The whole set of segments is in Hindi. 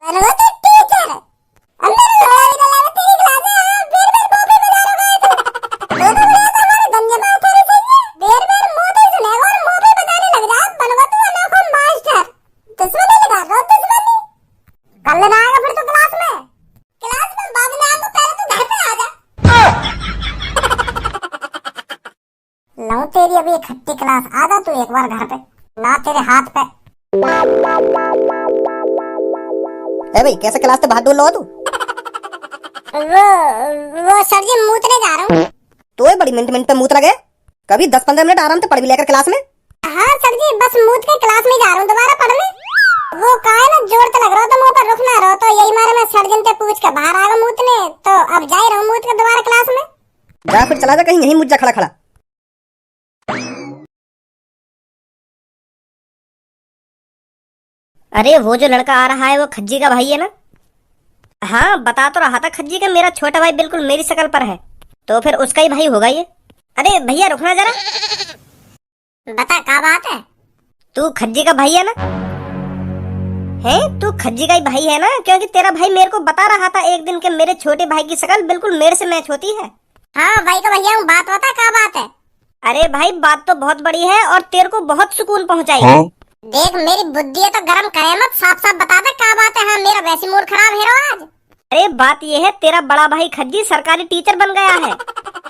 अरे वो तो टीचर अंदर लड़ा भी ना लगा तेरी क्लास है फिर कॉपी बजा रहा है तो बढ़िया तो हमारे गंजे में उतर सही है देर मुंह तो सुनेगा और मुंह पे बताने लग जा बनवा तू अनोखा मास्टर दुश्मनी लगा रहा दुश्मनी कल ना आएगा फिर तो क्लास में बाद में आएगा पहले तो घर पे आ जा लूं तेरी अभी खट्टी क्लास आ जा तू एक बार घर पे ना तेरे हाथ पे ए भाई कैसे क्लास से बाहर डोल रहा तू? वो सर जी मूतने जा रहा हूँ। तो बड़ी मिनट पे मूत लगे कभी 10-15 मिनट आराम से पढ़ भी लेकर क्लास में। हाँ सर जी बस मूत के क्लास में जा रहा हूँ दोबारा पढ़ने। वो कहा ना जोर तो लग रहा तो मुंह पर रुक ना रहो तो यही मारे मैं सर्जन से पूछ के बाहर आ गया मूतने तो अब जा ही रहा हूँ मूत के दोबारा क्लास में। जा फिर चला जा कहीं यहीं मुझ जा खड़ा खड़ा। अरे वो जो लड़का आ रहा है वो खज्जी का भाई है ना? हाँ बता तो रहा था खज्जी का मेरा छोटा भाई बिल्कुल मेरी शक्ल पर है तो फिर उसका ही भाई होगा ये। अरे भैया रुकना जरा। बता क्या बात है? तू खज्जी का भाई है ना? है तू खज्जी का ही भाई है ना? क्योंकि तेरा भाई मेरे को बता रहा था एक दिन के मेरे छोटे भाई की शक्ल बिल्कुल मेरे से मैच होती है। हाँ भाई का भैया हूँ बात बता क्या बात है? अरे भाई बात तो बहुत बड़ी है और तेरे को बहुत सुकून पहुँचाएगी। हाँ? देख मेरी बुद्धि है तो गरम करे मत साफ साफ बता दे क्या बात है। हाँ मेरा वैसी मूड खराब है आज। अरे बात ये है तेरा बड़ा भाई खज्जी सरकारी टीचर बन गया है।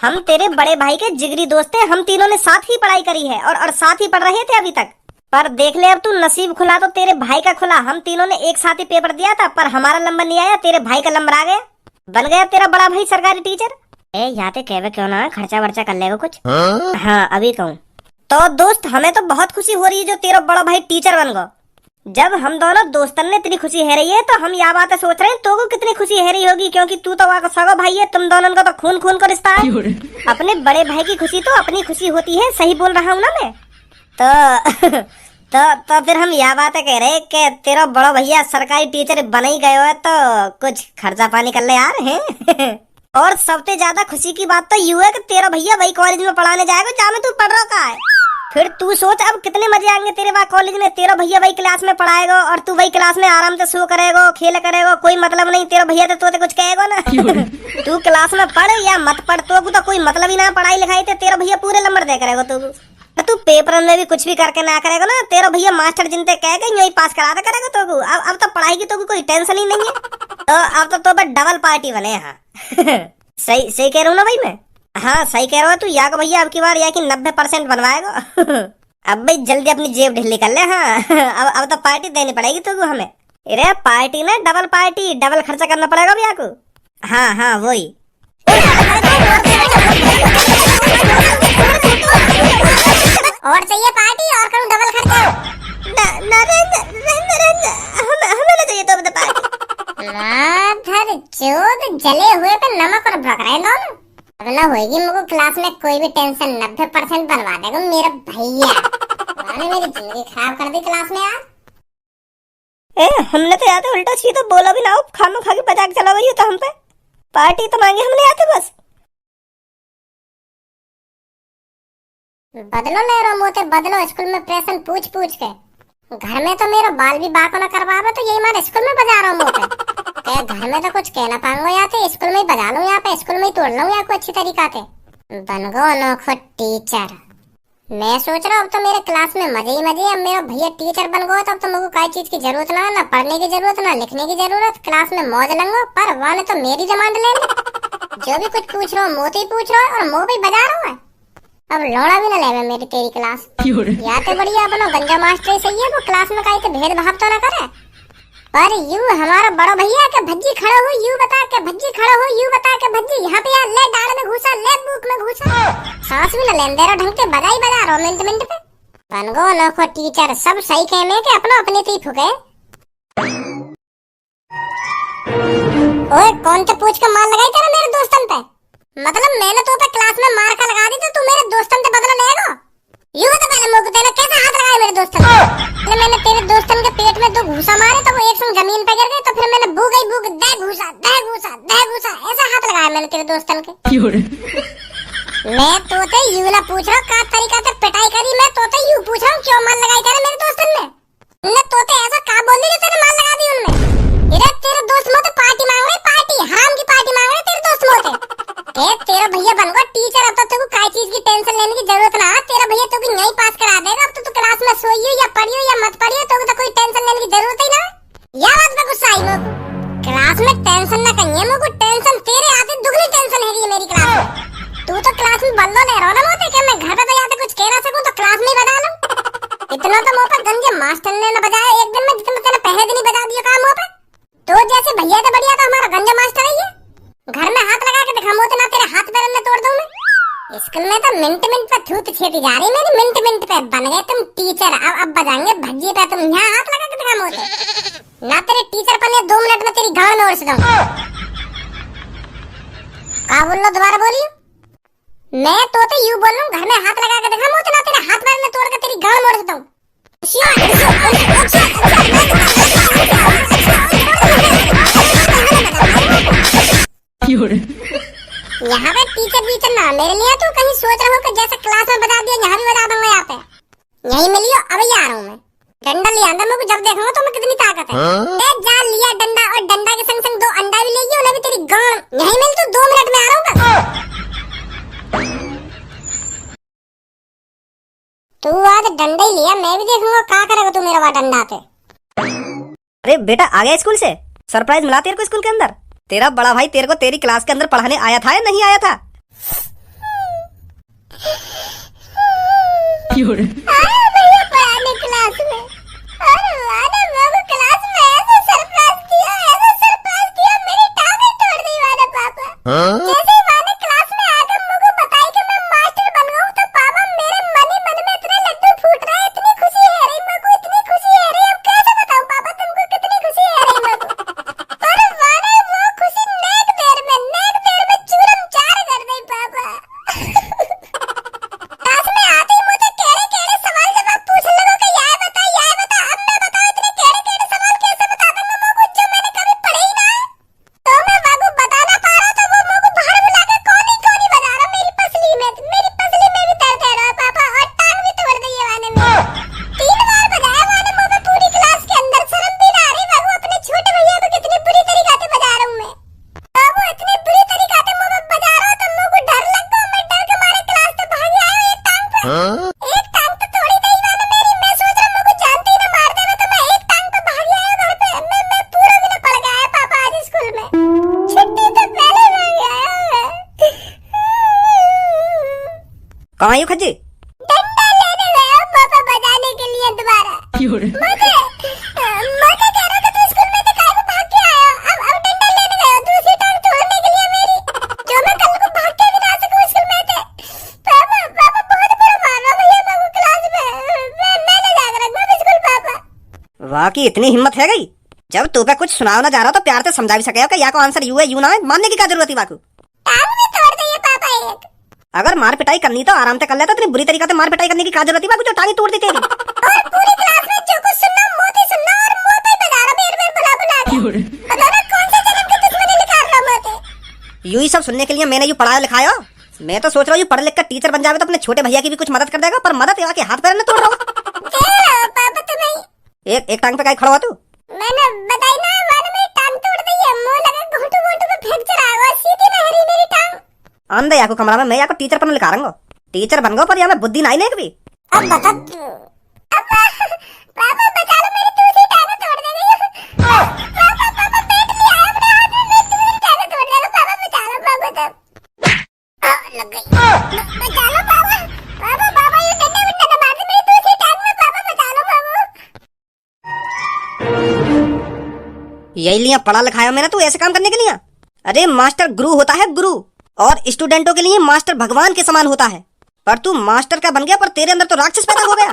हम तेरे बड़े भाई के जिगरी दोस्त हैं। हम तीनों ने साथ ही पढ़ाई करी है और साथ ही पढ़ रहे थे अभी तक। पर देख ले अब तू नसीब खुला तो तेरे भाई का खुला। हम तीनों ने एक साथ ही पेपर दिया था पर हमारा नंबर नहीं आया तेरे भाई का नंबर आ गया। बन गया तेरा बड़ा भाई सरकारी टीचर। ए यहाँ पे कहवे क्यों ना खर्चा वर्चा कर लेगा कुछ। हाँ अभी कहूँ तो दोस्त हमें तो बहुत खुशी हो रही है जो तेरा बड़ा भाई टीचर बन गया। जब हम दोनों दोस्तन ने इतनी खुशी है रही है तो हम यह बात सोच रहे हैं तो को कितनी खुशी है रही होगी क्योंकि तू तो वाका सगा भाई है। तुम दोनों का तो खून खून का रिश्ता है। अपने बड़े भाई की खुशी तो अपनी खुशी होती है। सही बोल रहा हूँ ना मैं? तो फिर हम यह बात कह रहे कि तेरा बड़ा भैया सरकारी टीचर बन ही गए हो तो कुछ खर्चा पानी कर ले यार है। और सबसे ज्यादा खुशी की बात तो यू है कि तेरा भैया वही कॉलेज में पढ़ाने जाएगा जहाँ में तू पढ़ रहा का है। फिर तू सोच अब कितने मजे आएंगे तेरे वहाँ कॉलेज में। तेरा भैया वही क्लास में पढ़ाएगा और तू वही क्लास में आराम से सो करेगा खेल करेगा। कोई मतलब नहीं तेरा भैया तो कुछ कहेगा ना। तू क्लास में पढ़ या मत पढ़ तो कोई मतलब ही ना पढ़ाई लिखाई थे। तेरा भैया पूरे नंबर दे करेगा तू पेपर में भी कुछ भी करके ना करेगा ना तेरा भैया मास्टर जिनते कहेगा यही पास करा दे करेगा तो अब तो पढ़ाई की तो कोई टेंशन ही नहीं है। तो अब तो डबल पार्टी बने। हाँ सही सही कह रहा हूँ ना भाई मैं? हाँ सही कह रहा है तू। या को भैया अब की बार या कि 90% बनवाएगा। अब भाई जल्दी अपनी जेब ढीली कर ले। हाँ अब तो पार्टी देनी पड़ेगी तो हमें। अरे पार्टी ना डबल पार्टी डबल खर्चा करना पड़ेगा भैया को। हाँ हाँ वही। और चाहिए पार्टी और करूँ डबल खर्चा? हमें ना चाहिए तो पार्टी। धर चोद जले हुए पे नमक और भड़क रहे दोनों। अब ना होगी मुझको क्लास में कोई भी टेंशन 90% बनवा देगा मेरा भैया। उन्होंने मेरी जिंदगी खराब कर दी क्लास में यार। हमने तो याद है उल्टा सीधा बोला भी ना हो खाना खा के मजाक चला रही हो तो हम पे पार्टी तो मांगी हमने आते बस। बदलो ले रो मोते बदलो स्कूल में प्रेशन पूछ पूछ के। घर में तो मेरा बाल भी बाको ना करवावे तो यही मारे स्कूल में बजा रहा हूँ मोते। घर में तो कुछ कहना पाऊंगा यहाँ पे स्कूल में ही बजा लूँ। यहाँ पे स्कूल में ही तोड़ लूँ या कोई अच्छी तरीका से बन गो अनोखा टीचर। मैं सोच रहा हूँ अब तो मेरे क्लास में मजे ही मजे। अब मेरा भैया टीचर बन गया तब तो मुझे कोई चीज की जरूरत ना पढ़ने की जरूरत ना लिखने की जरूरत। क्लास में मौज लंगो पर वाले तो मेरी डिमांड ले जो भी कुछ पूछ रहा हूँ मोते ही पूछ रहा है और मुँह भी बजा रहा है। अब लौड़ा भी ना लेवे मेरी तेरी क्लास। या तो बढ़िया अपना गंजा मास्टर ही सही है वो क्लास में कहीं तो भेदभाव तो ना करे। पर यू हमारा बड़ा भैया के भज्जी खड़ा हो यू बता के भज्जी खड़ा हो यू बता के भज्जी यहाँ पे यार ले डाल में घुसा ले बुक में घुसा सांस भी न लेन दे रहा ढंग के बजा ही बजा रहा मिनट पे। बन गो अनोखा टीचर सब सही कहने के अपना अपने से ही फुके। ओए कौन से पूछ के मार लगाई तेरा मेरे दोस्तन पे? मतलब मैंने तो पे क्लास में मार का लगा दी तो तू मेरे दोस्तन से बदला लेगा? यूं तो पहले मुझे तेरे कैसे हाथ लगाए मेरे दोस्तन पे? मैंने तेरे दोस्तन के पेट में 2 घूसा मारे तो वो एक संग जमीन पे गिर गए तो फिर मैंने भूख दे घूसा ऐसा हाथ लगाया मैंने तेरे दोस्तन के। मैं तो ते यूं ना पूछ रहा का तरीका से पिटाई करी। मैं तो ते यूं पूछ रहा हूँ क्यों मार लगाई तेरे मेरे दोस्तन में? ने तो ते ऐसा का बोल दी जो तेरे मार लगा दी उनमें? इधर इतना तो मुंह पे गंजे मास्टर ने न बजाया एक दिन में जितना तेने पहले दिन ही बजा दिया काम मुंह पे। तो जैसे भैया तो बढ़िया तो हमारा गंजा मास्टर है ये। घर में हाथ लगा के दिखा मुंह ना तेरे हाथ पैर में तोड़ दूं मैं। स्कूल में तो मिनट मिनट पे थूत छेती जा रही मेरी, मिनट मिनट पे बन गए तुम टीचर। अब बजाएंगे भज्जी पे, तुम यहाँ हाथ लगा के दिखा मुंह से। ना तेरे टीचर बने 2 मिनट में तेरी गांड में उड़ दूं। का बोल लो, दोबारा बोलिए। मैं तो यूं बोल रहा हूँ, घर में हाथ लगा के दिखा मुंह ना तेरे हाथ पैर में तोड़ के तेरी गांड मोड़ देता हूँ। यहाँ पे टीचर ना मेरे लिए तू कहीं सोच रहा हो कि जैसे क्लास में बता दिया यहाँ भी बता दूंगा। यहाँ पे यही मिलियो, अभी आ रहा हूँ मैं। डंडा लिया अंदर मुझे जब देखूंगा तो मैं कितनी ताकत है। जा लिया डंडा, और डंडा के संग संग 2 अंडा भी ले गई, उन्हें भी तेरी गांड यही मिल। तू 2 मिनट में आ रहा हूँ। तू आज डंडा ही लिया, मैं भी देखूंगा क्या करेगा तू मेरा डंडा पे। अरे बेटा आ गया स्कूल से? सरप्राइज मिला तेरे को स्कूल के अंदर? तेरा बड़ा भाई तेरे को तेरी क्लास के अंदर पढ़ाने आया था या नहीं आया था? आया भैया पढ़ाने क्लास में, और वादा बाबू क्लास में ऐसा सरप्राइज दिया मेरी टांगें तोड़ दी वादा पापा। जैसे ही माने क्लास में आकर मुझे बताई कि मैं मास्टर बन गया हूं, तो पापा मेरे मन ही मन में इतने लड्डू फूट रहे, इतनी खुशी है रही मुझे, इतनी खुशी है रही। अब कैसे बताऊं पापा तुमको कितनी खुशी है रही मुझे। पर वादा वो खुशी नेक देर में चूरम चार कर दी पापा। क्लास में आते ही मुझे केड़े सवाल जवाब पूछने लगो कि यह बता अब मैं बताओ इतने केड़े सवाल कैसे बता दूंगा मुझे जो मैंने कभी पढ़े ही ना है। तो मैं बाबू बता ना पा रहा, तो वो मुझे बाहर बुला के कोनी बजा रहा मेरी पसली में भी दर्द है रहा पापा, और टांग भी तोड़ दी है वाने में। 3 बार बजाया वाने मुझे पूरी क्लास के अंदर, शर्म भी ना आ रही बाबू। अपने छोटे भैया को कितनी बुरी तरीके से बजा रहा हूं मैं। बाबू इतनी बुरी तरीके से मुझे बजा रहा हो तो मुझे डर लग गया। मैं डर के मारे क्लास से भाग आया एक टांग पे। एक टांग तो तोड़ी नहीं वाने मेरी। मैं सोच रहा मुझे जानती ही ना मार देवे, तो मैं एक टांग पे भाग आया घर पे। मैं पूरा भी ना पड़ गया पापा आज स्कूल में। छुट्टी तो पहले भाग आया। कहाँ आयु खज्जी? डंडा लेने गया पापा बजाने के लिए दोबारा। मुझे कह रहा था तू स्कूल में से काहे को भाग के आया। अब डंडा लेने गया दूसरी टांग तोड़ने के लिए मेरी, जो मैं कल को भाग के भी ना सकूं स्कूल में से। पापा बहुत बुरा मार रहा भैया मेरे क्लास में। मैं नहीं जाकर रखूंगा स्कूल पापा। वाह की इतनी हिम्मत है गई। जब तू पे कुछ सुनाव ना जा रहा तो प्यार से समझा भी सके कि या को आंसर यू है यू ना है, मानने की क्या जरूरत है वाकू? टांग भी तोड़ दी है पापा एक। अगर मार पिटाई करनी तो आराम से कर लेता, इतनी बुरी तरीके से मार पिटाई करने की क्या जरूरत है वाकू जो टांगी तोड़ दी तेरी? और पूरी क्लास में जो कुछ सुनना मोती सुनना, और मुंह पे बजा रहा बेर बुला के। पता ना कौन से जन्म की दुश्मनी निकाल रहा मोते। यू ही सब सुनने के लिए मैंने यू पढ़ाया लिखाया। मैं तो सोच रहा हूँ पढ़ लिख कर टीचर बन जावे तो अपने छोटे भैया की भी कुछ मदद कर देगा, पर मदद यहाँ के हाथ पैर में तोड़ रहा हूँ। पापा तुम्हें एक टांग पे काय खड़ा हुआ तू? मैंने बताई ना मैंने मेरी टांग तोड़ दी है। मुंह लगा घोटू पे फ्रैक्चर आ गया, सीधी नहीं रही मेरी टांग। अंदर या को कमरा में मैं या को टीचर पर लिखा रहा हूँ। टीचर बन गो पर यहाँ में बुद्धि नहीं लेगी भी। अब बता पापा बचा लो, मेरी दूसरी टांग तोड़ देगी। पापा पेट लिया है अपने हाथ में, मेरी दूसरी टांग तोड़ देगा। पापा बचा लो पापा। तब लग गई। बचा लो पापा ये डंडा वंडा ना मार दे मेरी दूसरी टांग में। पापा बचा लो पापा। यही लिया पढ़ा लिखाया मैंने तू ऐसे काम करने के लिए? अरे मास्टर गुरु होता है गुरु, और स्टूडेंटों के लिए मास्टर भगवान के समान होता है। पर तू मास्टर का बन गया, पर तेरे अंदर तो राक्षस पैदा हो गया।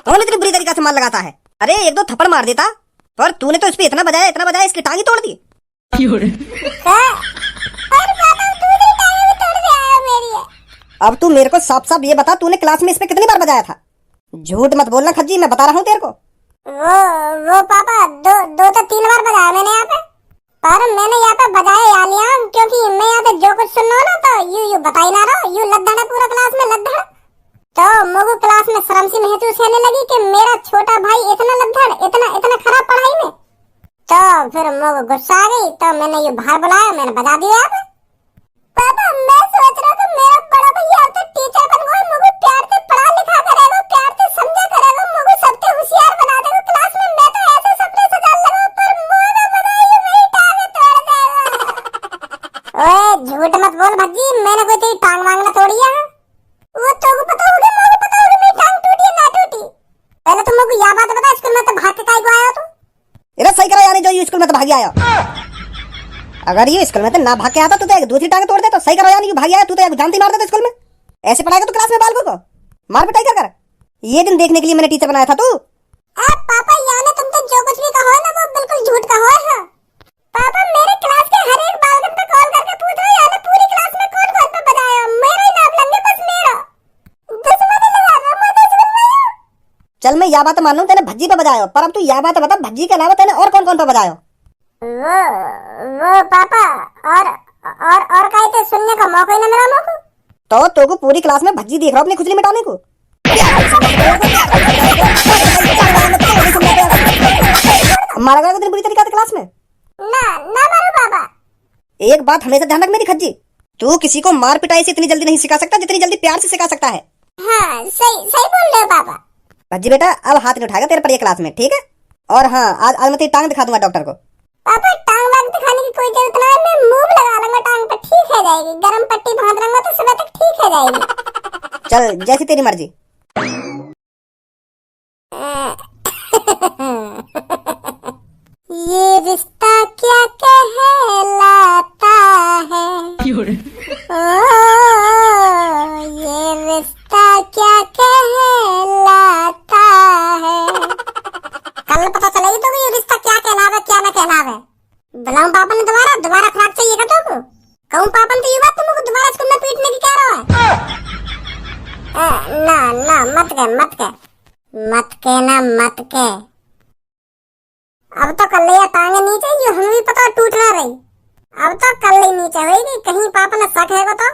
कौन इतनी बुरी तरीके से मार लगाता है? अरे 1-2 थप्पड़ मार देता, पर तूने तो इस पे इतना बजाया इसकी टांगी तोड़ दी। अब तू मेरे को साफ साफ ये बता, तूने क्लास में इस पे कितनी बार बजाया था? झूठ मत बोलना खज्जी, मैं बता रहा हूँ तेरे को। वो पापा 2 तो 3 बार बजाया मैंने यहाँ पे। पर मैंने यहाँ पे बजाया या लिया, क्योंकि मैं यहाँ पे जो कुछ सुन रहा हूँ ना तो यू बता ही ना रहा। यू लद्दड़ है पूरा क्लास में, लद्दड़। तो मुझे क्लास में शर्म सी महसूस होने लगी कि मेरा छोटा भाई इतना लद्दड़, इतना खराब पढ़ाई में। तो फिर मुझे गुस्सा आ गई, तो मैंने ये बाहर बुलाया, मैंने बजा दिया यहाँ पे। पापा मैं सोच रहा था मेरा बड़ा भैया तो टीचर बन गया, मुझे प्यार से पढ़ा लिखा करेगा, प्यार से समझा करेगा, मुझे सबसे होशियार बना देगा क्लास में। मैं तो ऐसे सपने सजा लगा, पर मुझे बताइए मेरी टांग तोड़ देगा। ओए झूठ मत बोल भज्जी, मैंने कोई तेरी टांग वांग ना तोड़ी है। वो तो को पता होगा, मुझे पता होगा मेरी टांग टूटी है ना टूटी। पहले सही करा यानी जो ये स्कूल में तो भाग आया। अगर ये स्कूल में तो ना भाग के आता तो एक दूसरी टांग तोड़ दे। तो सही करो यानी भाग आया, तू तो जानती मार देता स्कूल में। ऐसे पढ़ाएगा तू क्लास में बालकों को? मार पिटाई कर। ये दिन देखने के लिए मैंने टीचर बनाया था तू। पापा यानी तुम तो जो कुछ भी कहो ना वो बिल्कुल झूठ कहो है। पापा मेरे क्लास के हर एक बालकन पे कॉल करके पूछो यानी पूरी क्लास में कौन कौन पे बजाया। मेरा ही नाम लेंगे बस मेरा। दुश्मनी लगा रहा मुझे स्कूल में। चल मैं यह बात मान लूं तेने भज्जी पे बजाया, पर अब तू यह बात बता भज्जी के अलावा तेने और कौन कौन पे बजाया? वो पापा और कहीं तो सुनने का मौका ही ना मिला मुझको। तो को पूरी क्लास में भज्जी देख रहा हूं अपनी खुजली मिटाने को। मारा गया तेरी बुरी तरीका से क्लास में। ना मारो पापा। एक बात हमेशा ध्यान रख मेरी खज्जी, तू किसी को मार पिटाई से इतनी जल्दी नहीं सिखा सकता जितनी जल्दी प्यार से सिखा सकता है। हाँ सही बोल रहे हो पापा। भज्जी बेटा अब हाथ नहीं उठाएगा तेरे पर ये क्लास में, ठीक है? और हाँ आज मैं तेरी टांग दिखा दूंगा डॉक्टर को। पापा टांग वांग दिखाने की कोई जरूरत नहीं है, मैं मूव लगा लूंगा टांग पे, ठीक है जाएगी। गरम पट्टी बांध लूंगा तो सुबह तक ठीक है जाएगी। चल जैसी तेरी मर्जी। ये रिश्ता क्या कहलाता है, ओ ये रिश्ता क्या कहलाता है। कल पता चलेगी तो ये रिश्ता क्या कहलावे क्या ना कहलावे। बुलाऊं पापा ने दोबारा खुराक चाहिए का तो को कहूं पापा ने तो ये बात तुमको दोबारा स्कूल में पीटने की कह रहा है। ना मत के अब तो कल या टांगे नीचे ये हमें भी पता टूट ना रही। अब तो कल ही नीचे होगी, कहीं पापा ने शक है तो